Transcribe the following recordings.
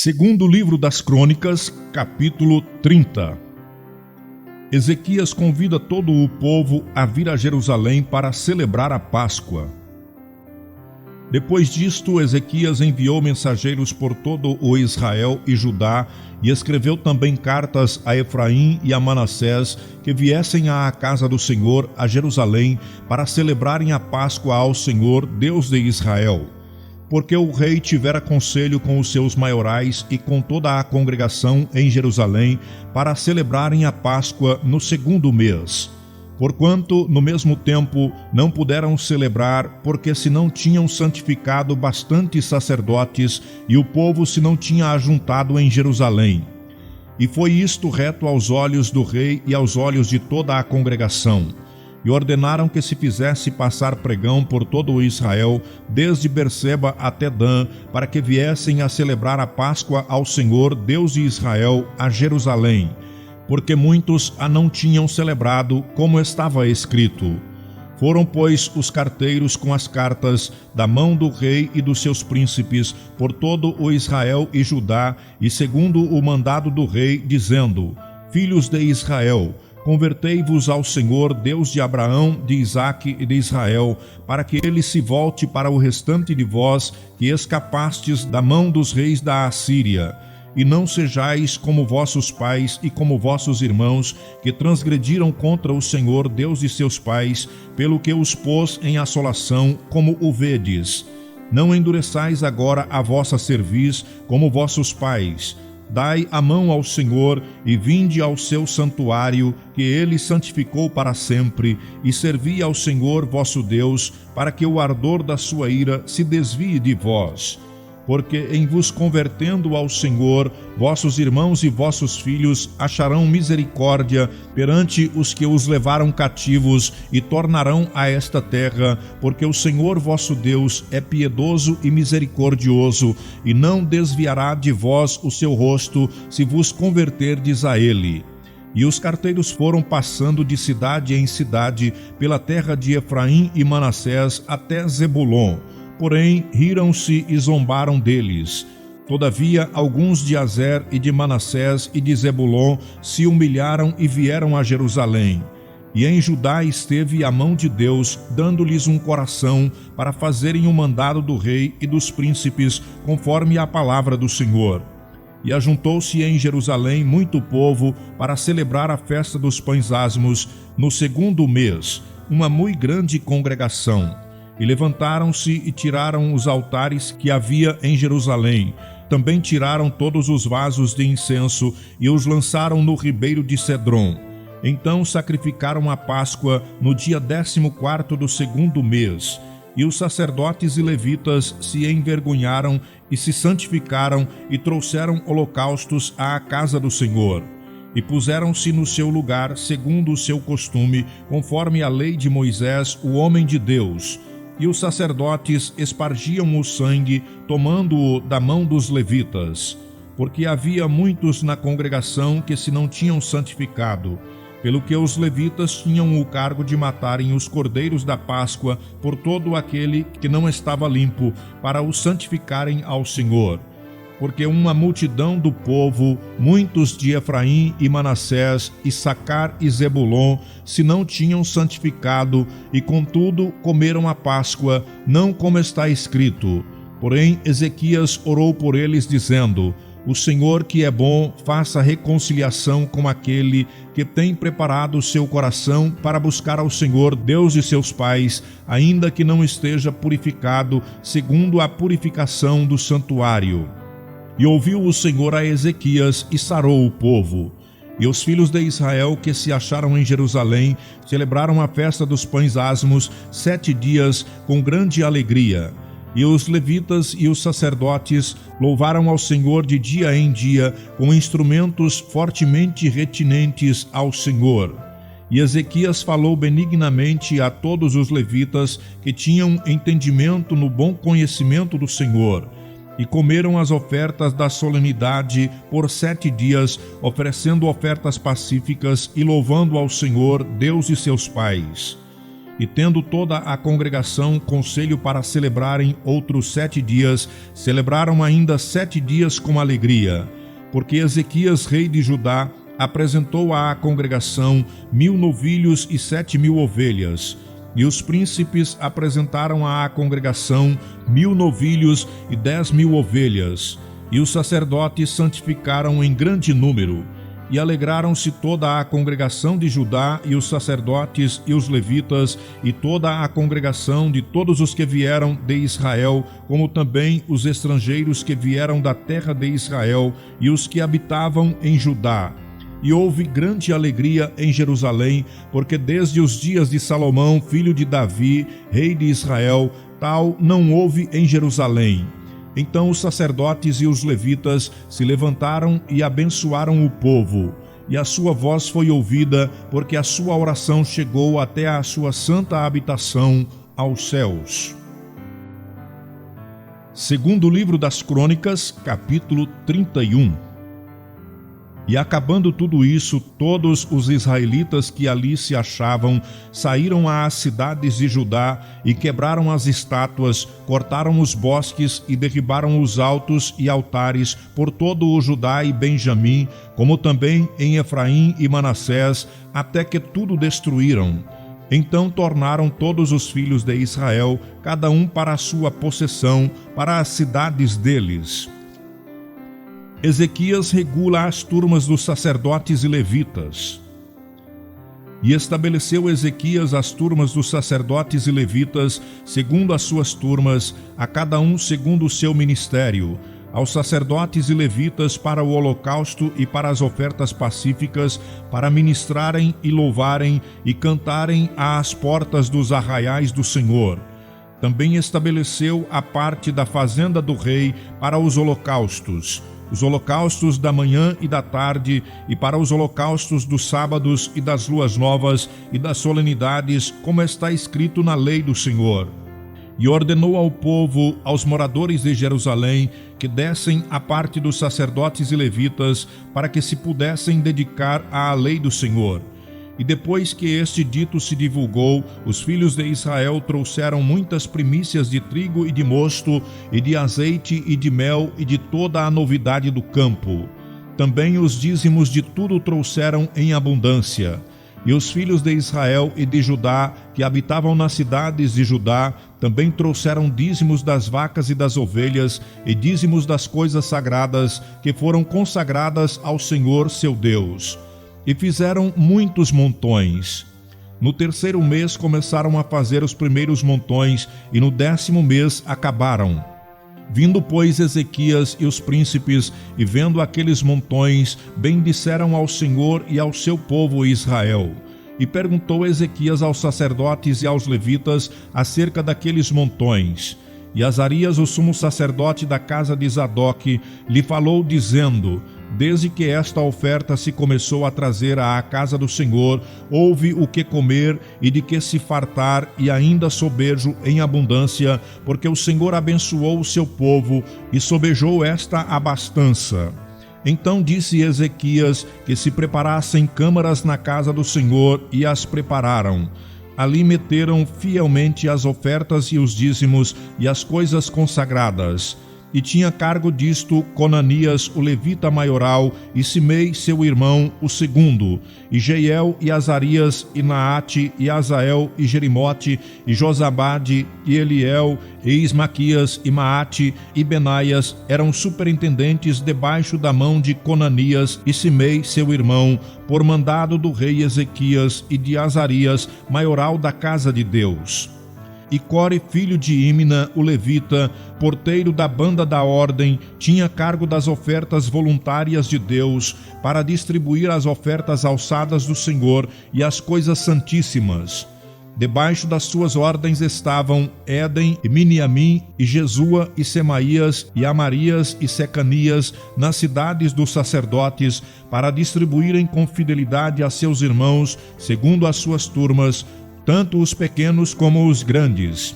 Segundo livro das Crônicas, capítulo 30. Ezequias convida todo o povo a vir a Jerusalém para celebrar a Páscoa. Depois disto, Ezequias enviou mensageiros por todo o Israel e Judá e escreveu também cartas a Efraim e a Manassés que viessem à casa do Senhor, a Jerusalém, para celebrarem a Páscoa ao Senhor, Deus de Israel. Porque o rei tivera conselho com os seus maiorais e com toda a congregação em Jerusalém para celebrarem a Páscoa no segundo mês. Porquanto, no mesmo tempo, não puderam celebrar, porque se não tinham santificado bastantes sacerdotes e o povo se não tinha ajuntado em Jerusalém. E foi isto reto aos olhos do rei e aos olhos de toda a congregação. E ordenaram que se fizesse passar pregão por todo o Israel, desde Berseba até Dan, para que viessem a celebrar a Páscoa ao Senhor, Deus de Israel, a Jerusalém, porque muitos a não tinham celebrado, como estava escrito. Foram, pois, os carteiros com as cartas da mão do rei e dos seus príncipes por todo o Israel e Judá, e segundo o mandado do rei, dizendo: Filhos de Israel, convertei-vos ao Senhor, Deus de Abraão, de Isaque e de Israel, para que ele se volte para o restante de vós que escapastes da mão dos reis da Assíria. E não sejais como vossos pais e como vossos irmãos, que transgrediram contra o Senhor, Deus de seus pais, pelo que os pôs em assolação, como o vedes. Não endureçais agora a vossa cerviz, como vossos pais. Dai a mão ao Senhor e vinde ao seu santuário, que ele santificou para sempre, e servi ao Senhor vosso Deus, para que o ardor da sua ira se desvie de vós. Porque em vos convertendo ao Senhor, vossos irmãos e vossos filhos acharão misericórdia perante os que os levaram cativos e tornarão a esta terra, porque o Senhor vosso Deus é piedoso e misericordioso, e não desviará de vós o seu rosto, se vos converterdes a ele. E os carteiros foram passando de cidade em cidade, pela terra de Efraim e Manassés até Zebulon. Porém, riram-se e zombaram deles. Todavia, alguns de Azer e de Manassés e de Zebulon se humilharam e vieram a Jerusalém. E em Judá esteve a mão de Deus, dando-lhes um coração para fazerem o mandado do rei e dos príncipes, conforme a palavra do Senhor. E ajuntou-se em Jerusalém muito povo para celebrar a festa dos pães asmos no segundo mês, uma muito grande congregação. E levantaram-se e tiraram os altares que havia em Jerusalém. Também tiraram todos os vasos de incenso e os lançaram no ribeiro de Cedron. Então sacrificaram a Páscoa no dia 14º do segundo mês. E os sacerdotes e levitas se envergonharam e se santificaram e trouxeram holocaustos à casa do Senhor. E puseram-se no seu lugar, segundo o seu costume, conforme a lei de Moisés, o homem de Deus. E os sacerdotes espargiam o sangue, tomando-o da mão dos levitas, porque havia muitos na congregação que se não tinham santificado, pelo que os levitas tinham o cargo de matarem os cordeiros da Páscoa por todo aquele que não estava limpo, para o santificarem ao Senhor. Porque uma multidão do povo, muitos de Efraim e Manassés, Issacar e Zebulon, se não tinham santificado, e contudo comeram a Páscoa, não como está escrito. Porém Ezequias orou por eles, dizendo: O Senhor que é bom, faça reconciliação com aquele que tem preparado o seu coração para buscar ao Senhor, Deus de seus pais, ainda que não esteja purificado segundo a purificação do santuário. E ouviu o Senhor a Ezequias e sarou o povo. E os filhos de Israel que se acharam em Jerusalém celebraram a festa dos pães asmos 7 dias com grande alegria. E os levitas e os sacerdotes louvaram ao Senhor de dia em dia com instrumentos fortemente retinentes ao Senhor. E Ezequias falou benignamente a todos os levitas que tinham entendimento no bom conhecimento do Senhor. E comeram as ofertas da solenidade por 7 dias, oferecendo ofertas pacíficas e louvando ao Senhor, Deus de seus pais. E tendo toda a congregação conselho para celebrarem outros 7 dias, celebraram ainda 7 dias com alegria, porque Ezequias, rei de Judá, apresentou à congregação 1000 novilhos e 7.000 ovelhas. E os príncipes apresentaram à congregação 1000 novilhos e 10.000 ovelhas. E os sacerdotes santificaram em grande número. E alegraram-se toda a congregação de Judá, e os sacerdotes e os levitas, e toda a congregação de todos os que vieram de Israel, como também os estrangeiros que vieram da terra de Israel, e os que habitavam em Judá. E houve grande alegria em Jerusalém, porque desde os dias de Salomão, filho de Davi, rei de Israel, tal não houve em Jerusalém. Então os sacerdotes e os levitas se levantaram e abençoaram o povo, e a sua voz foi ouvida, porque a sua oração chegou até a sua santa habitação aos céus. Segundo livro das Crônicas, capítulo 31. E acabando tudo isso, todos os israelitas que ali se achavam saíram às cidades de Judá e quebraram as estátuas, cortaram os bosques e derribaram os altos e altares por todo o Judá e Benjamim, como também em Efraim e Manassés, até que tudo destruíram. Então tornaram todos os filhos de Israel, cada um para a sua possessão, para as cidades deles. Ezequias regula as turmas dos sacerdotes e levitas. E estabeleceu Ezequias as turmas dos sacerdotes e levitas, segundo as suas turmas, a cada um segundo o seu ministério, aos sacerdotes e levitas para o holocausto e para as ofertas pacíficas, para ministrarem e louvarem e cantarem às portas dos arraiais do Senhor. Também estabeleceu a parte da fazenda do rei para os holocaustos da manhã e da tarde, e para os holocaustos dos sábados e das luas novas e das solenidades, como está escrito na lei do Senhor. E ordenou ao povo, aos moradores de Jerusalém, que dessem a parte dos sacerdotes e levitas, para que se pudessem dedicar à lei do Senhor. E depois que este dito se divulgou, os filhos de Israel trouxeram muitas primícias de trigo e de mosto, e de azeite e de mel, e de toda a novidade do campo. Também os dízimos de tudo trouxeram em abundância. E os filhos de Israel e de Judá, que habitavam nas cidades de Judá, também trouxeram dízimos das vacas e das ovelhas, e dízimos das coisas sagradas, que foram consagradas ao Senhor seu Deus. E fizeram muitos montões. No 3º mês começaram a fazer os primeiros montões, e no 10º mês acabaram. Vindo, pois, Ezequias e os príncipes, e vendo aqueles montões, bendisseram ao Senhor e ao seu povo Israel. E perguntou Ezequias aos sacerdotes e aos levitas acerca daqueles montões. E Azarias, o sumo sacerdote da casa de Zadoque, lhe falou, dizendo: desde que esta oferta se começou a trazer à casa do Senhor, houve o que comer e de que se fartar, e ainda sobejo em abundância, porque o Senhor abençoou o seu povo e sobejou esta abastança. Então disse Ezequias que se preparassem câmaras na casa do Senhor, e as prepararam. Ali meteram fielmente as ofertas e os dízimos e as coisas consagradas. E tinha cargo disto Conanias, o levita maioral, e Simei, seu irmão, o segundo, e Jeiel, e Azarias, e Naate, e Azael, e Jerimote, e Josabade, e Eliel, e Ismaquias, e Maate, e Benaias, eram superintendentes debaixo da mão de Conanias e Simei, seu irmão, por mandado do rei Ezequias e de Azarias, maioral da casa de Deus. E Core, filho de Imna, o levita, porteiro da banda da ordem, tinha cargo das ofertas voluntárias de Deus, para distribuir as ofertas alçadas do Senhor e as coisas santíssimas. Debaixo das suas ordens estavam Éden, e Miniamim, e Jesua, e Semaías, e Amarias, e Secanias, nas cidades dos sacerdotes, para distribuírem com fidelidade a seus irmãos, segundo as suas turmas, tanto os pequenos como os grandes.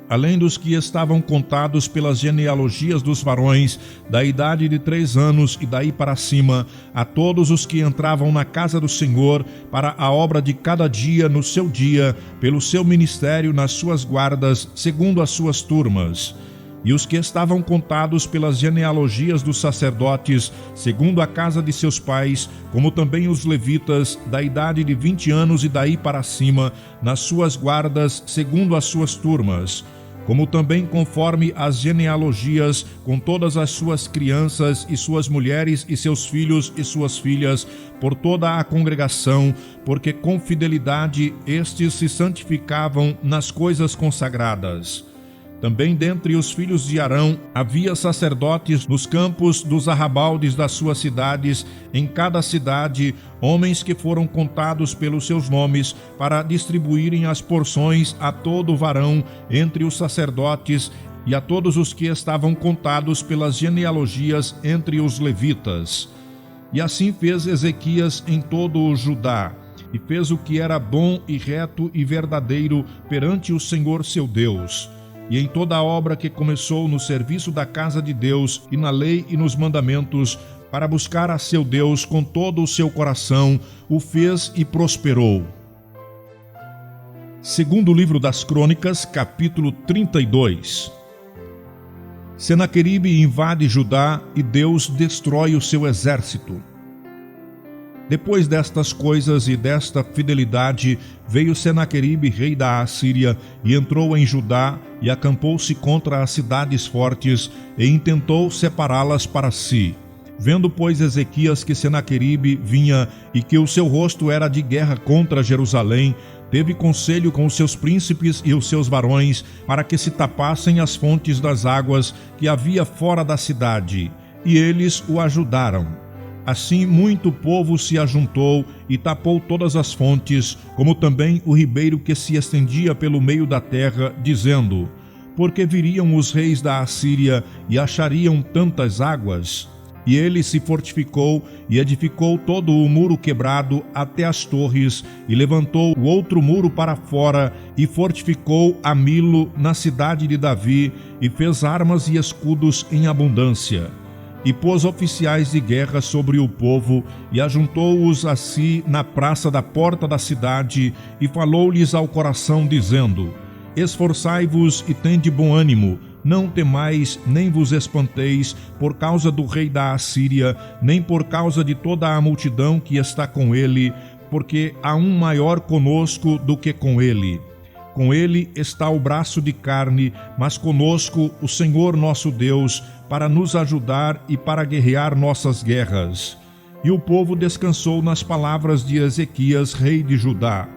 além dos que estavam contados pelas genealogias dos varões da idade de 3 anos e daí para cima, a todos os que entravam na casa do Senhor para a obra de cada dia no seu dia, pelo seu ministério nas suas guardas, segundo as suas turmas. E os que estavam contados pelas genealogias dos sacerdotes, segundo a casa de seus pais, como também os levitas, da idade de 20 anos e daí para cima, nas suas guardas, segundo as suas turmas, como também conforme as genealogias, com todas as suas crianças e suas mulheres e seus filhos e suas filhas, por toda a congregação, porque com fidelidade estes se santificavam nas coisas consagradas. Também dentre os filhos de Arão havia sacerdotes nos campos dos arrabaldes das suas cidades, em cada cidade, homens que foram contados pelos seus nomes, para distribuírem as porções a todo varão entre os sacerdotes e a todos os que estavam contados pelas genealogias entre os levitas. E assim fez Ezequias em todo o Judá, e fez o que era bom e reto e verdadeiro perante o Senhor seu Deus. E em toda a obra que começou no serviço da casa de Deus e na lei e nos mandamentos, para buscar a seu Deus com todo o seu coração, o fez e prosperou. Segundo livro das Crônicas, capítulo 32. Senaqueribe invade Judá e Deus destrói o seu exército. Depois destas coisas e desta fidelidade, veio Senaqueribe, rei da Assíria, e entrou em Judá, e acampou-se contra as cidades fortes, e intentou separá-las para si. Vendo, pois, Ezequias que Senaqueribe vinha, e que o seu rosto era de guerra contra Jerusalém, teve conselho com os seus príncipes e os seus varões, para que se tapassem as fontes das águas que havia fora da cidade, e eles o ajudaram. Assim muito povo se ajuntou e tapou todas as fontes, como também o ribeiro que se estendia pelo meio da terra, dizendo: porque viriam os reis da Assíria e achariam tantas águas? E ele se fortificou e edificou todo o muro quebrado até as torres, e levantou o outro muro para fora, e fortificou a Milo na cidade de Davi, e fez armas e escudos em abundância. E pôs oficiais de guerra sobre o povo, e ajuntou-os a si na praça da porta da cidade, e falou-lhes ao coração, dizendo: esforçai-vos e tende bom ânimo, não temais, nem vos espanteis, por causa do rei da Assíria, nem por causa de toda a multidão que está com ele, porque há um maior conosco do que com ele. Com ele está o braço de carne, mas conosco o Senhor nosso Deus, para nos ajudar e para guerrear nossas guerras. E o povo descansou nas palavras de Ezequias, rei de Judá.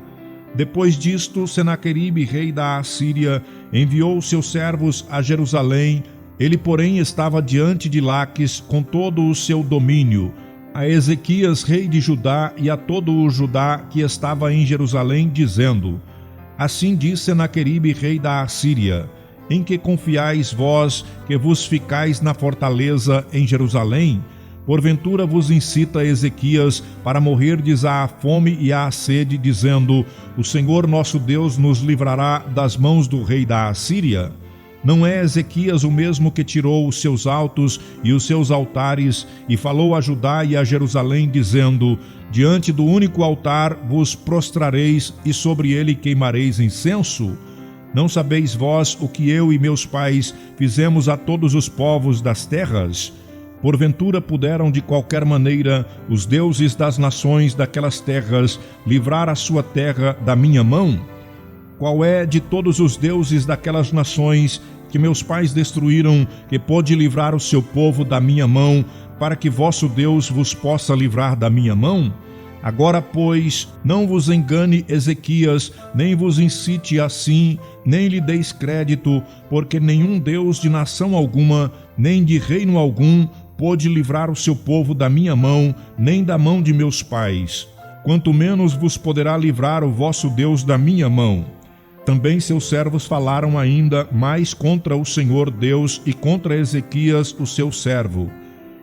Depois disto, Senaqueribe, rei da Assíria, enviou seus servos a Jerusalém. Ele, porém, estava diante de Laques com todo o seu domínio, a Ezequias, rei de Judá, e a todo o Judá que estava em Jerusalém, dizendo: assim diz Senaqueribe, rei da Assíria: em que confiais vós, que vos ficais na fortaleza em Jerusalém? Porventura vos incita Ezequias para morrerdes à fome e à sede, dizendo: o Senhor nosso Deus nos livrará das mãos do rei da Assíria? Não é Ezequias o mesmo que tirou os seus altos e os seus altares, e falou a Judá e a Jerusalém, dizendo: diante do único altar vos prostrareis, e sobre ele queimareis incenso? Não sabeis vós o que eu e meus pais fizemos a todos os povos das terras? Porventura puderam de qualquer maneira os deuses das nações daquelas terras livrar a sua terra da minha mão? Qual é de todos os deuses daquelas nações que meus pais destruíram, que pôde livrar o seu povo da minha mão, para que vosso Deus vos possa livrar da minha mão? Agora, pois, não vos engane Ezequias, nem vos incite assim, nem lhe deis crédito, porque nenhum Deus de nação alguma, nem de reino algum, pôde livrar o seu povo da minha mão, nem da mão de meus pais. Quanto menos vos poderá livrar o vosso Deus da minha mão. Também seus servos falaram ainda mais contra o Senhor Deus e contra Ezequias, o seu servo.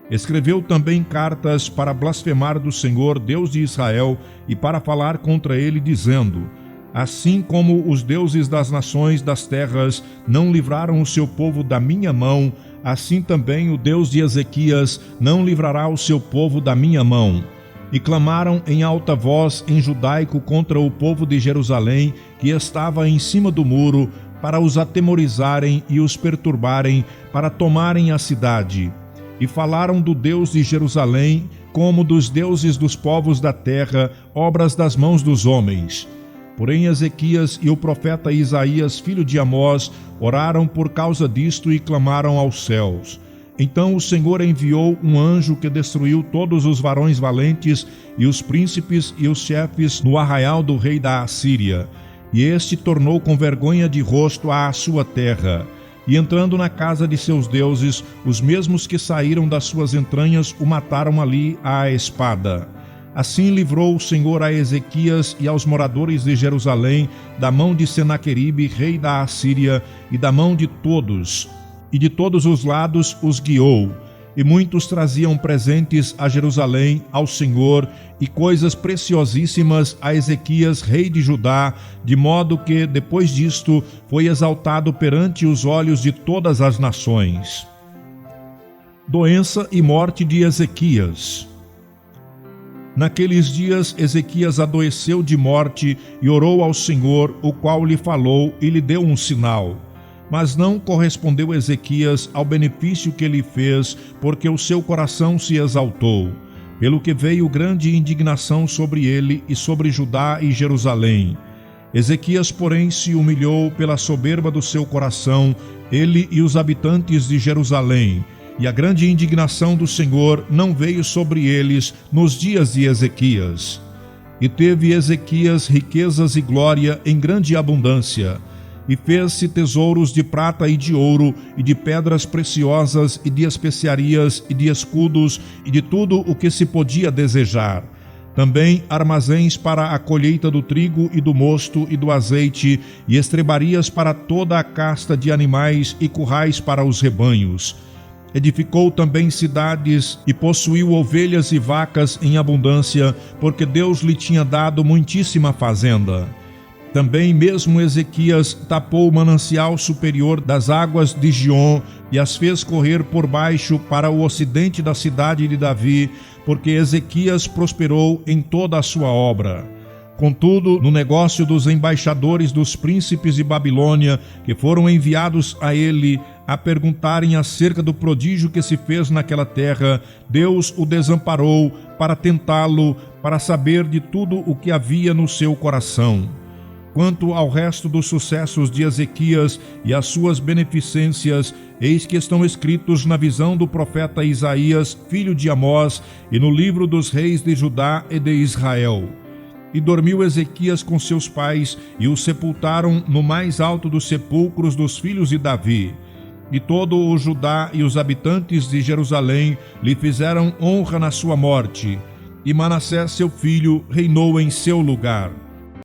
Escreveu também cartas para blasfemar do Senhor, Deus de Israel, e para falar contra ele, dizendo: Assim como os deuses das nações das terras não livraram o seu povo da minha mão, assim também o Deus de Ezequias não livrará o seu povo da minha mão. E clamaram em alta voz em judaico contra o povo de Jerusalém, que estava em cima do muro, para os atemorizarem e os perturbarem, para tomarem a cidade. E falaram do Deus de Jerusalém, como dos deuses dos povos da terra, obras das mãos dos homens. Porém Ezequias e o profeta Isaías, filho de Amós, oraram por causa disto e clamaram aos céus. Então o Senhor enviou um anjo que destruiu todos os varões valentes e os príncipes e os chefes no arraial do rei da Assíria. E este tornou com vergonha de rosto à sua terra. E entrando na casa de seus deuses, os mesmos que saíram das suas entranhas o mataram ali à espada. Assim livrou o Senhor a Ezequias e aos moradores de Jerusalém da mão de Senaqueribe, rei da Assíria, e da mão de todos, e de todos os lados os guiou. E muitos traziam presentes a Jerusalém, ao Senhor, e coisas preciosíssimas a Ezequias, rei de Judá, de modo que, depois disto, foi exaltado perante os olhos de todas as nações. Doença e morte de Ezequias. Naqueles dias Ezequias adoeceu de morte e orou ao Senhor, o qual lhe falou e lhe deu um sinal. Mas não correspondeu Ezequias ao benefício que lhe fez, porque o seu coração se exaltou. Pelo que veio grande indignação sobre ele e sobre Judá e Jerusalém. Ezequias, porém, se humilhou pela soberba do seu coração, ele e os habitantes de Jerusalém. E a grande indignação do Senhor não veio sobre eles nos dias de Ezequias. E teve Ezequias riquezas e glória em grande abundância, e fez-se tesouros de prata e de ouro, e de pedras preciosas, e de especiarias, e de escudos, e de tudo o que se podia desejar. Também armazéns para a colheita do trigo e do mosto e do azeite, e estrebarias para toda a casta de animais e currais para os rebanhos. Edificou também cidades e possuiu ovelhas e vacas em abundância, porque Deus lhe tinha dado muitíssima fazenda. Também mesmo Ezequias tapou o manancial superior das águas de Giom e as fez correr por baixo para o ocidente da cidade de Davi, porque Ezequias prosperou em toda a sua obra. Contudo, no negócio dos embaixadores dos príncipes de Babilônia, que foram enviados a ele a perguntarem acerca do prodígio que se fez naquela terra, Deus o desamparou para tentá-lo, para saber de tudo o que havia no seu coração. Quanto ao resto dos sucessos de Ezequias e as suas beneficências, eis que estão escritos na visão do profeta Isaías, filho de Amós, e no livro dos reis de Judá e de Israel. E dormiu Ezequias com seus pais, e o sepultaram no mais alto dos sepulcros dos filhos de Davi. E todo o Judá e os habitantes de Jerusalém lhe fizeram honra na sua morte, e Manassés seu filho reinou em seu lugar.